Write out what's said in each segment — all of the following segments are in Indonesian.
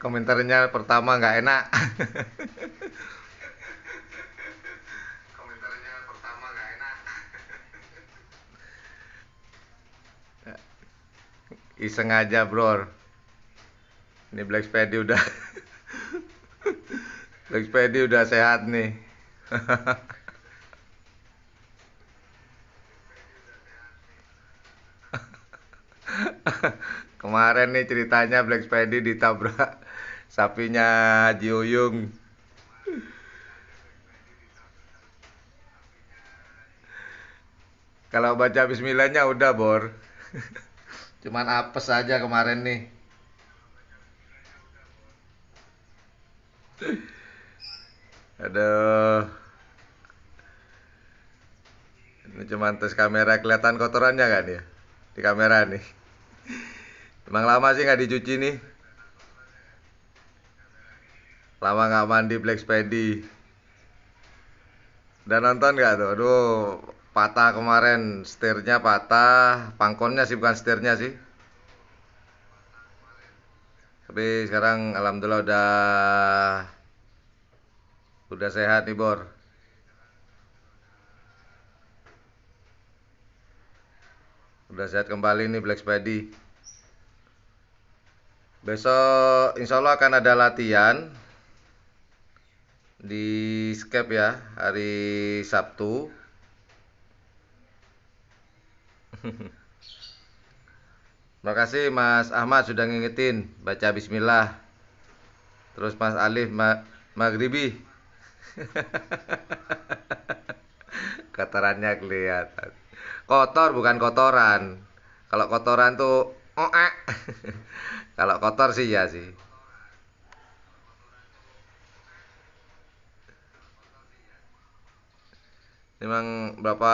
Komentarnya pertama nggak enak. Komentarnya pertama nggak enak. Iseng aja bro. Ini Black Spady udah Black Spady udah sehat nih. Kemarin nih ceritanya Black Spady ditabrak sapinya Haji Uyung. Kalau baca bismillahnya udah bor. Cuman apes aja kemarin nih. Aduh. Ini cuman tes kamera, kelihatan kotorannya kan ya? Di kamera nih. Emang lama sih nggak dicuci nih. Lama nggak mandi Black Spady. Udah nonton nggak tuh? Aduh, patah kemarin. Setirnya patah. Pangkonnya sih, bukan setirnya sih. Tapi sekarang alhamdulillah udah sehat nih Bor. Udah sehat kembali nih Black Spady. Besok insya Allah akan ada latihan di Scape ya, hari Sabtu. Terima kasih Mas Ahmad sudah ngingetin baca bismillah. Terus Mas Alif Maghribi. Kotorannya kelihatan. Kotor bukan kotoran. Kalau kotoran tuh Kalau kotor sih ya sih. Memang berapa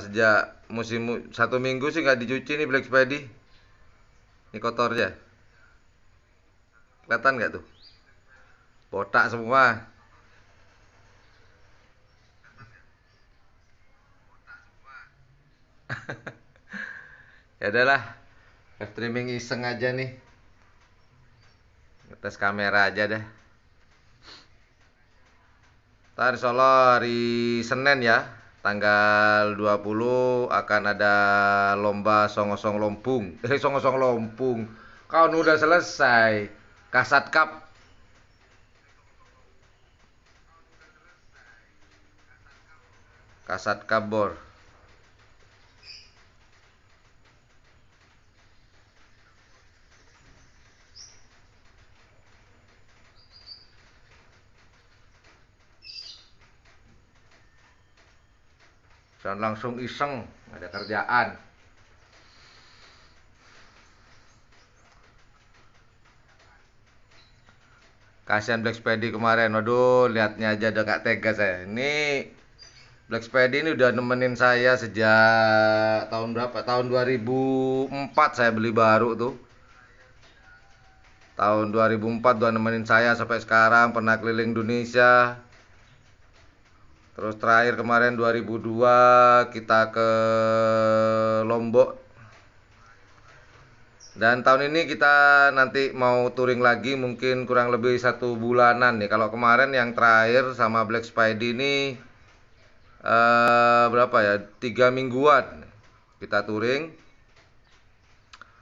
sejak musim 1 minggu sih nggak dicuci nih Black Spady. Ini kotor ya. Kelihatan nggak tuh? Botak semua. Ya udahlah, live streaming iseng aja nih. Ngetes kamera aja dah. Ntar insyaallah hari Senin ya, tanggal 20 akan ada lomba songosong lompung. Songosong lompung. Kau udah selesai. Kasat Cup. Kasat Kabor. Dan langsung iseng, ada kerjaan. Kasihan Black Spady kemarin, waduh lihatnya aja udah gak tega saya. Ini Black Spady ini udah nemenin saya sejak tahun berapa? Tahun 2004 saya beli baru tuh. Tahun 2004 udah nemenin saya sampai sekarang, pernah keliling Indonesia. Terus terakhir kemarin 2002 kita ke Lombok. Dan tahun ini kita nanti mau touring lagi mungkin kurang lebih 1 bulanan nih. Kalau kemarin yang terakhir sama Black Spady ini berapa ya? 3 mingguan kita touring.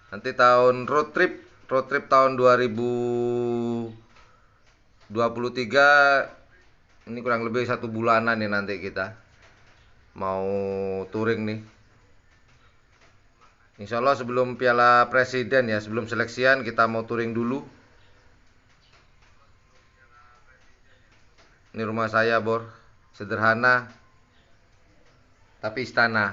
Nanti tahun road trip tahun 2023 ini kurang lebih 1 bulanan nih nanti kita mau touring nih. Insya Allah sebelum Piala Presiden ya, sebelum seleksian kita mau touring dulu. Ini rumah saya Bor, sederhana tapi istanaku.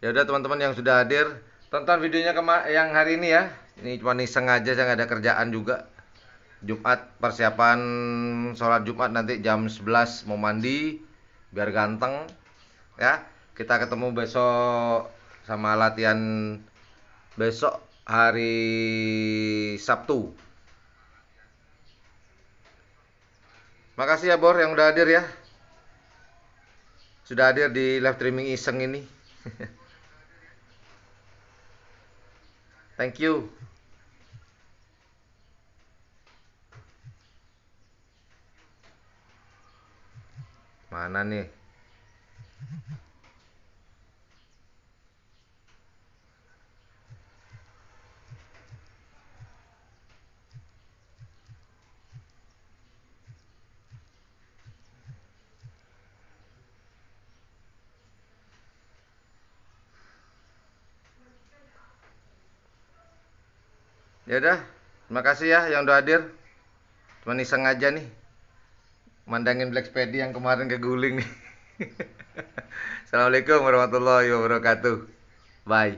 Ya udah teman-teman yang sudah hadir, tonton videonya yang hari ini ya. Ini cuma iseng aja, saya nggak ada kerjaan juga. Jumat persiapan sholat Jumat nanti jam 11 mau mandi biar ganteng ya. Kita ketemu besok sama latihan besok hari Sabtu. Makasih ya Bor yang udah hadir ya. sudah hadir di live streaming iseng ini. Thank you. Mana nih? Ya udah, terima kasih ya yang udah hadir. Cuman iseng aja nih, mandangin Black Spedy yang kemarin keguling nih. Assalamualaikum warahmatullahi wabarakatuh. Bye.